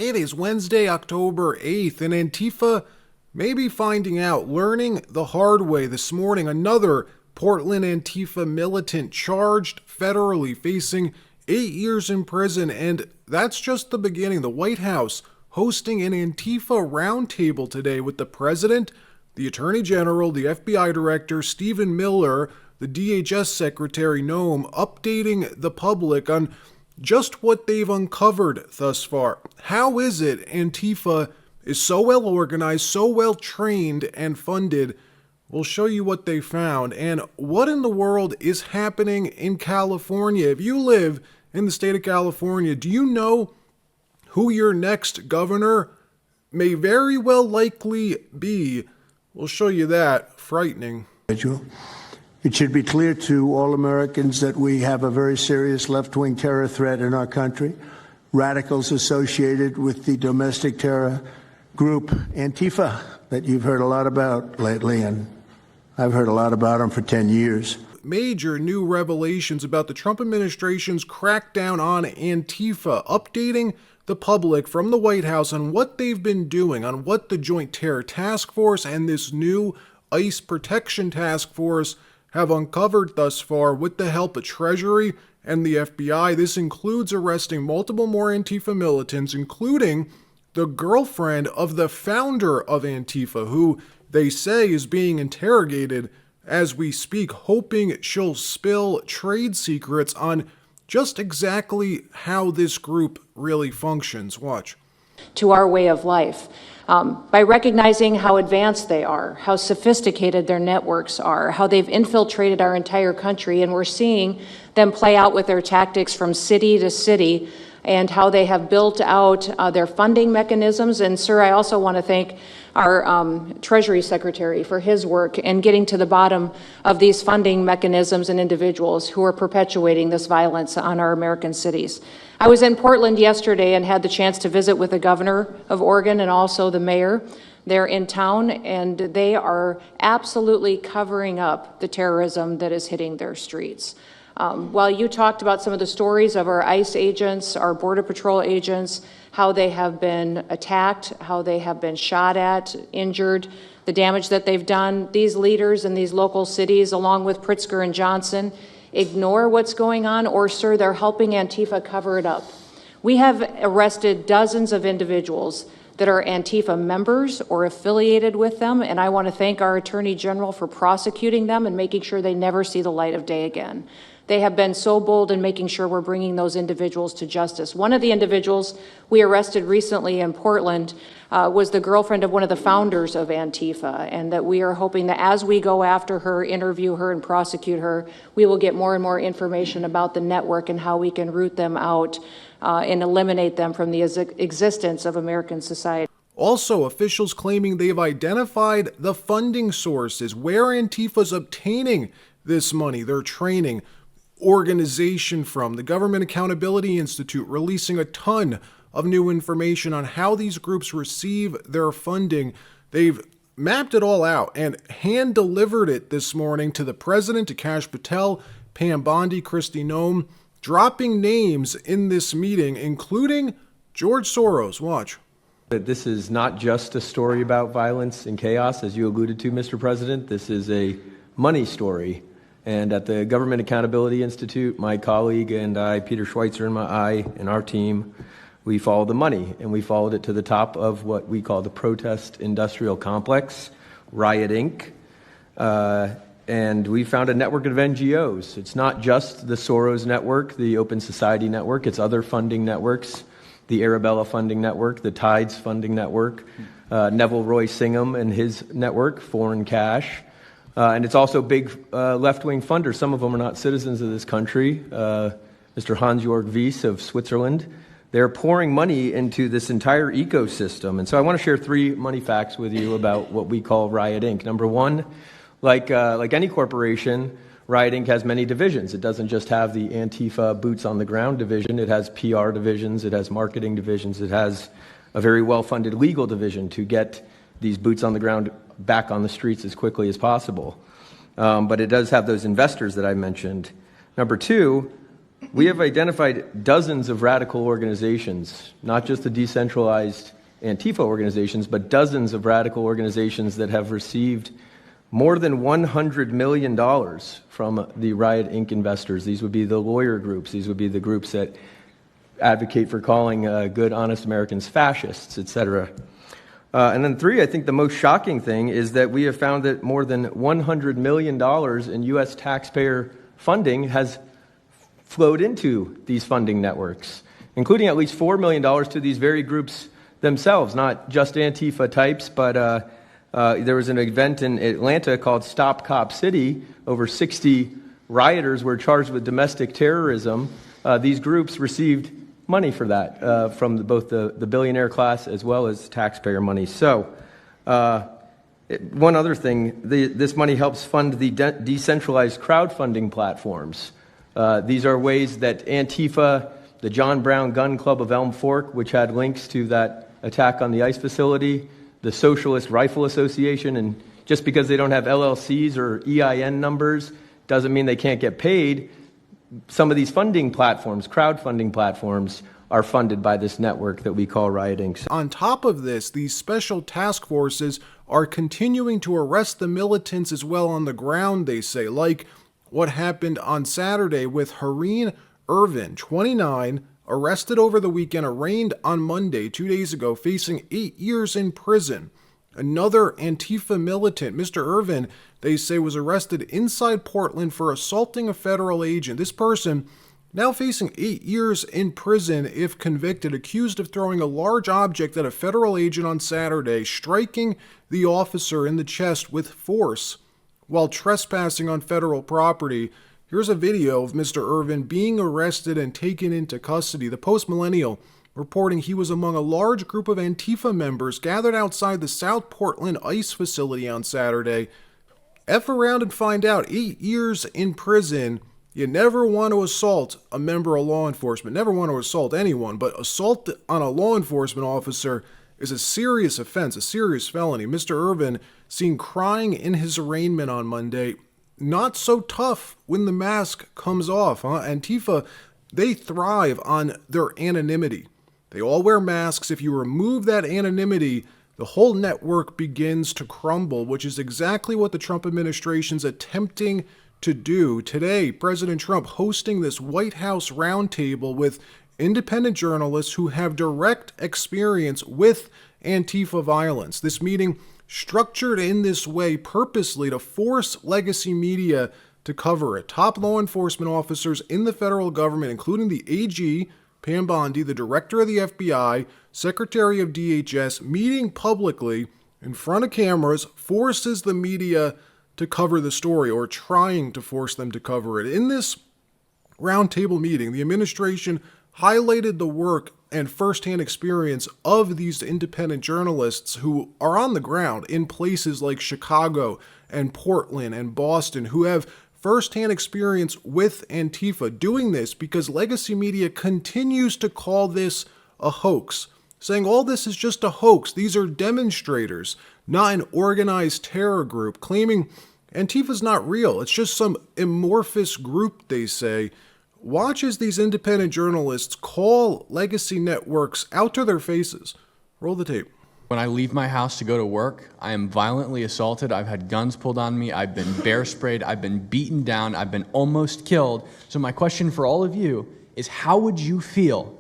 It is Wednesday, October 8th, and Antifa may be finding out, learning the hard way this morning. Another Portland Antifa militant charged federally, facing 8 years in prison, and that's just the beginning. The White House hosting an Antifa roundtable today with the president, the attorney general, the FBI director, Stephen Miller, the DHS secretary, Noam, updating the public on just what they've uncovered thus far. How is it Antifa is so well organized, so well trained and funded? We'll show you what they found and what in the world is happening in California. If you live in the state of California, do you know who your next governor may very well likely be? We'll show you that. Frightening. It should be clear to all Americans that we have a very serious left-wing terror threat in our country. Radicals associated with the domestic terror group Antifa that you've heard a lot about lately, and I've heard a lot about them for 10 years. Major new revelations about the Trump administration's crackdown on Antifa, updating the public from the White House on what they've been doing, on what the Joint Terror Task Force and this new ICE Protection Task Force have uncovered thus far with the help of Treasury and the FBI. This includes arresting multiple more Antifa militants, including the girlfriend of the founder of Antifa, who they say is being interrogated as we speak, hoping she'll spill trade secrets on just exactly how this group really functions. Watch. To our way of life. By recognizing how advanced they are, how sophisticated their networks are, how they've infiltrated our entire country, and we're seeing them play out with their tactics from city to city, and how they have built out their funding mechanisms. And sir, I also want to thank our Treasury Secretary for his work in getting to the bottom of these funding mechanisms and individuals who are perpetuating this violence on our American cities. I was in Portland yesterday and had the chance to visit with the governor of Oregon and also the mayor. They're in town, and they are absolutely covering up the terrorism that is hitting their streets. While you talked about some of the stories of our ICE agents, our Border Patrol agents, how they have been attacked, how they have been shot at, injured, the damage that they've done, these leaders in these local cities, along with Pritzker and Johnson, ignore what's going on, or sir, they're helping Antifa cover it up. We have arrested dozens of individuals that are Antifa members or affiliated with them, and I want to thank our Attorney General for prosecuting them and making sure they never see the light of day again. They have been so bold in making sure we're bringing those individuals to justice. One of the individuals we arrested recently in Portland was the girlfriend of one of the founders of Antifa, and that we are hoping that as we go after her, interview her, and prosecute her, we will get more and more information about the network and how we can root them out and eliminate them from the existence of American society. Also, officials claiming they've identified the funding sources, where Antifa's obtaining this money, their training, organization from. The Government Accountability Institute releasing a ton of new information on how these groups receive their funding. They've mapped it all out and hand-delivered it this morning to the president, to Kash Patel, Pam Bondi, Kristi Noem, dropping names in this meeting, including George Soros. Watch. This is not just a story about violence and chaos, as you alluded to, Mr. President. This is a money story. And at the Government Accountability Institute, my colleague and I, Peter Schweitzer and our team, we followed the money, and we followed it to the top of what we call the protest industrial complex, Riot Inc., and we found a network of NGOs. It's not just the Soros network, the Open Society network, it's other funding networks, the Arabella funding network, the Tides funding network, Neville Roy Singham and his network, Foreign Cash. And it's also big left-wing funders. Some of them are not citizens of this country. Mr. Hans-Jörg Wyss of Switzerland. They're pouring money into this entire ecosystem. And so I want to share 3 money facts with you about what we call Riot Inc. Number one, like any corporation, Riot Inc. has many divisions. It doesn't just have the Antifa boots on the ground division. It has PR divisions. It has marketing divisions. It has a very well-funded legal division to get these boots on the ground back on the streets as quickly as possible. But it does have those investors that I mentioned. Number two, We have identified dozens of radical organizations, not just the decentralized Antifa organizations, but dozens of radical organizations that have received more than $100 million from the Riot Inc. investors. These would be the lawyer groups. These would be the groups that advocate for calling good, honest Americans fascists, etc. And then three, I think the most shocking thing is that we have found that more than $100 million in U.S. taxpayer funding has flowed into these funding networks, including at least $4 million to these very groups themselves, not just Antifa types, but there was an event in Atlanta called Stop Cop City. Over 60 rioters were charged with domestic terrorism. These groups received money for that from both the billionaire class as well as taxpayer money. So one other thing, this money helps fund the decentralized crowdfunding platforms. These are ways that Antifa, the John Brown Gun Club of Elm Fork, which had links to that attack on the ICE facility, the Socialist Rifle Association, and just because they don't have LLCs or EIN numbers doesn't mean they can't get paid. Some of these funding platforms, crowdfunding platforms, are funded by this network that we call Riot Inc. On top of this, these special task forces are continuing to arrest the militants as well on the ground, they say, like what happened on Saturday with Hareen Irvin, 29, arrested over the weekend, arraigned on Monday, 2 days ago, facing 8 years in prison. Another Antifa militant, Mr. Irvin, they say was arrested inside Portland for assaulting a federal agent. This person now facing 8 years in prison if convicted, accused of throwing a large object at a federal agent on Saturday, striking the officer in the chest with force while trespassing on federal property. Here's a video of Mr. Irvin being arrested and taken into custody. The Post-Millennial reporting he was among a large group of Antifa members gathered outside the South Portland ICE facility on Saturday. F around and find out. 8 years in prison. You never want to assault a member of law enforcement. Never want to assault anyone, but assault on a law enforcement officer is a serious offense, a serious felony. Mr. Irvin seen crying in his arraignment on Monday. Not so tough when the mask comes off, huh? Antifa, they thrive on their anonymity. They all wear masks. If you remove that anonymity, the whole network begins to crumble, which is exactly what the Trump administration's attempting to do. Today, President Trump hosting this White House roundtable with independent journalists who have direct experience with Antifa violence. This meeting structured in this way purposely to force legacy media to cover it. Top law enforcement officers in the federal government, including the AG, Pam Bondi, the director of the FBI, secretary of DHS, meeting publicly in front of cameras, forces the media to cover the story, or trying to force them to cover it. In this roundtable meeting, the administration highlighted the work and firsthand experience of these independent journalists who are on the ground in places like Chicago and Portland and Boston, who have firsthand experience with Antifa, doing this because legacy media continues to call this a hoax, saying all this is just a hoax. These are demonstrators, not an organized terror group, claiming Antifa's not real. It's just some amorphous group, they say. Watch as these independent journalists call legacy networks out to their faces. Roll the tape. When I leave my house to go to work, I am violently assaulted. I've had guns pulled on me. I've been bear sprayed. I've been beaten down. I've been almost killed. So my question for all of you is, how would you feel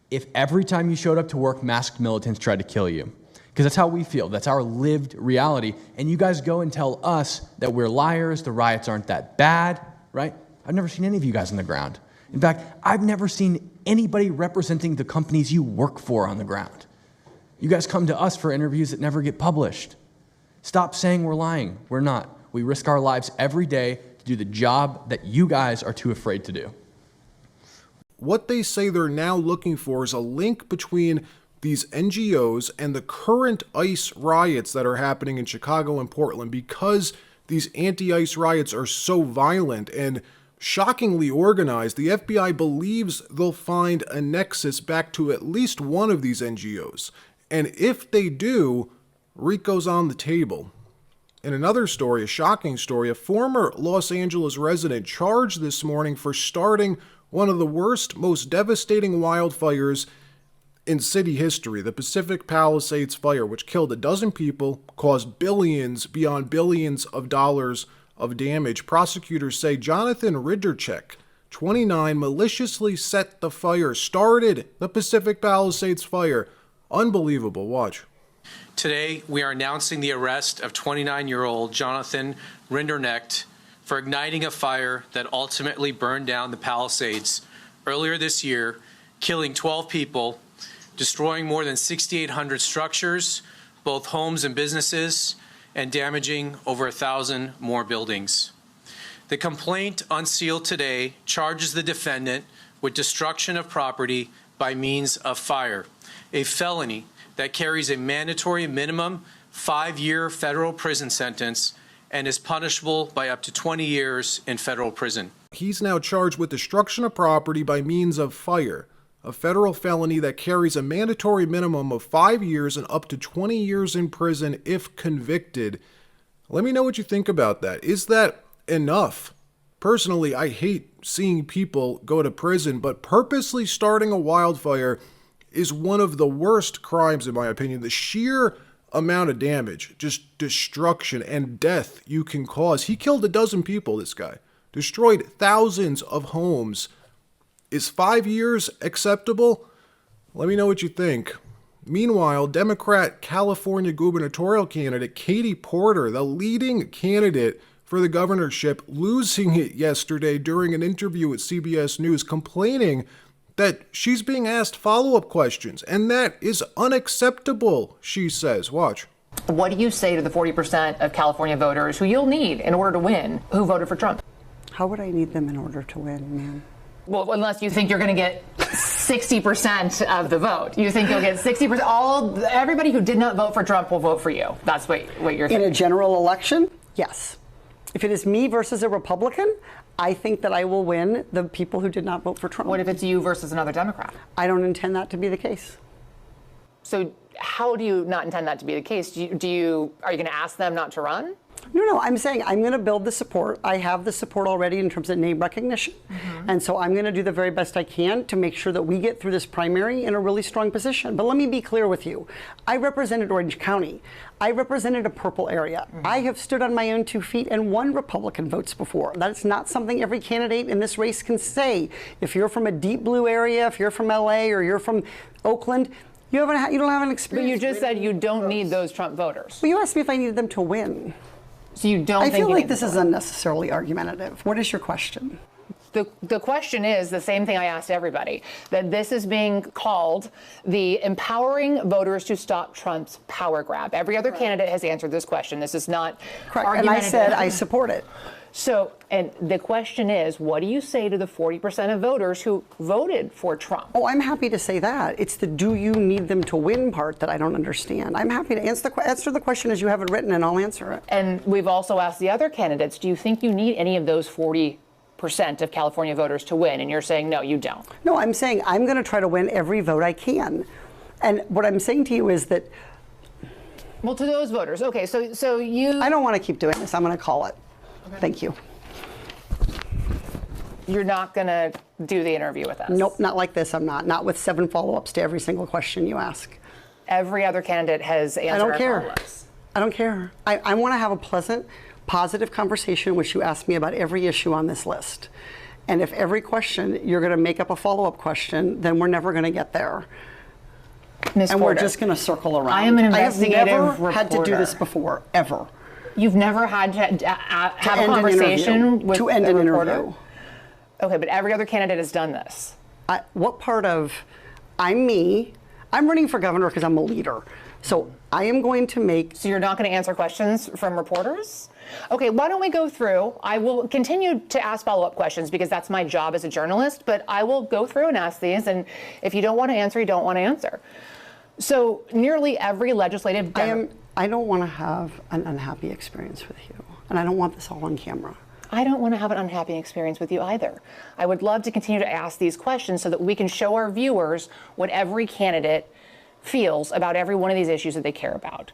if every time you showed up to work, masked militants tried to kill you? Because that's how we feel. That's our lived reality. And you guys go and tell us that we're liars, the riots aren't that bad, right? I've never seen any of you guys on the ground. In fact, I've never seen anybody representing the companies you work for on the ground. You guys come to us for interviews that never get published. Stop saying we're lying. We're not. We risk our lives every day to do the job that you guys are too afraid to do. What they say they're now looking for is a link between these NGOs and the current ICE riots that are happening in Chicago and Portland, because these anti-ICE riots are so violent and shockingly organized. The FBI believes they'll find a nexus back to at least one of these NGOs. And if they do, RICO's on the table. In another story, a shocking story, a former Los Angeles resident charged this morning for starting one of the worst, most devastating wildfires in city history, the Pacific Palisades Fire, which killed 12 people, caused billions beyond billions of dollars of damage. Prosecutors say Jonathan Ridderchek, 29, maliciously set the fire, started the Pacific Palisades Fire. Unbelievable. Watch. Today, we are announcing the arrest of 29-year-old Jonathan Rinderknecht for igniting a fire that ultimately burned down the Palisades earlier this year, killing 12 people, destroying more than 6,800 structures, both homes and businesses, and damaging over 1,000 more buildings. The complaint unsealed today charges the defendant with destruction of property by means of fire, a felony that carries a mandatory minimum 5-year federal prison sentence and is punishable by up to 20 years in federal prison. He's now charged with destruction of property by means of fire, a federal felony that carries a mandatory minimum of 5 years and up to 20 years in prison if convicted. Let me know what you think about that. Is that enough? Personally, I hate seeing people go to prison, but purposely starting a wildfire is one of the worst crimes, in my opinion. The sheer amount of damage, just destruction and death you can cause. He killed 12 people, this guy. Destroyed thousands of homes. Is 5 years acceptable? Let me know what you think. Meanwhile, Democrat California gubernatorial candidate Katie Porter, the leading candidate for the governorship, losing it yesterday during an interview with CBS News, complaining that she's being asked follow-up questions, and that is unacceptable, she says. Watch. What do you say to the 40% of California voters who you'll need in order to win who voted for Trump? How would I need them in order to win, ma'am? Well, unless you think you're going to get 60% of the vote. You think you'll get 60%. Everybody who did not vote for Trump will vote for you. That's what you're thinking. In a general election? Yes. If it is me versus a Republican, I think that I will win the people who did not vote for Trump. What if it's you versus another Democrat? I don't intend that to be the case. So how do you not intend that to be the case? Are you going to ask them not to run? No, I'm saying I'm going to build the support. I have the support already in terms of name recognition. And so I'm going to do the very best I can to make sure that we get through this primary in a really strong position. But let me be clear with you. I represented Orange County. I represented a purple area. I have stood on my own 2 feet and won Republican votes before. That's not something every candidate in this race can say. If you're from a deep blue area, if you're from LA or you're from Oakland, you don't have an experience. But you just said you don't need those Trump voters. Well, you asked me if I needed them to win. So you don't I think feel like this is unnecessarily argumentative. What is your question? The question is the same thing I asked everybody, that this is being called the empowering voters to stop Trump's power grab. Every other candidate has answered this question. This is not Correct. And I said I support it. So, and the question is, what do you say to the 40% of voters who voted for Trump? Oh, I'm happy to say that. It's the do you need them to win part that I don't understand. I'm happy to answer the question as you have it written, and I'll answer it. And we've also asked the other candidates, do you think you need any of those 40% of California voters to win? And you're saying, no, you don't. No, I'm saying I'm going to try to win every vote I can. And what I'm saying to you is that... Well, to those voters, okay, so you... I don't want to keep doing this. I'm going to call it. Okay. Thank you. You're not going to do the interview with us? Nope, not like this. I'm not. Not with 7 follow-ups to every single question you ask. Every other candidate has answered. I don't care. I don't care. I want to have a pleasant, positive conversation in which you ask me about every issue on this list. And if every question you're going to make up a follow-up question, then we're never going to get there. Ms. And Porter, we're just going to circle around. I am an investigative I have never reporter. had to do this before, ever. You've never had to have a conversation with to end a an reporter? interview. Okay, but every other candidate has done this. What part of I'm me? I'm running for governor because I'm a leader. So I am going to make... So you're not going to answer questions from reporters? Okay, why don't we go through? I will continue to ask follow-up questions because that's my job as a journalist, but I will go through and ask these, and if you don't want to answer, you don't want to answer. So nearly every legislative... I don't want to have an unhappy experience with you, and I don't want this all on camera. I don't want to have an unhappy experience with you either. I would love to continue to ask these questions so that we can show our viewers what every candidate feels about every one of these issues that they care about.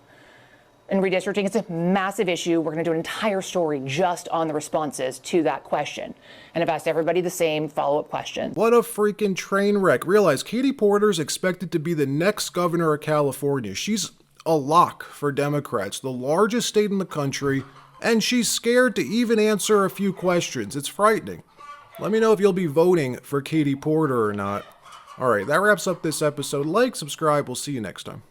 in redistricting. It's a massive issue. We're going to do an entire story just on the responses to that question. And I've asked everybody the same follow-up questions. What a freaking train wreck. Realize Katie Porter's expected to be the next governor of California. She's a lock for Democrats, the largest state in the country, and she's scared to even answer a few questions. It's frightening. Let me know if you'll be voting for Katie Porter or not. All right, that wraps up this episode. Like, subscribe. We'll see you next time.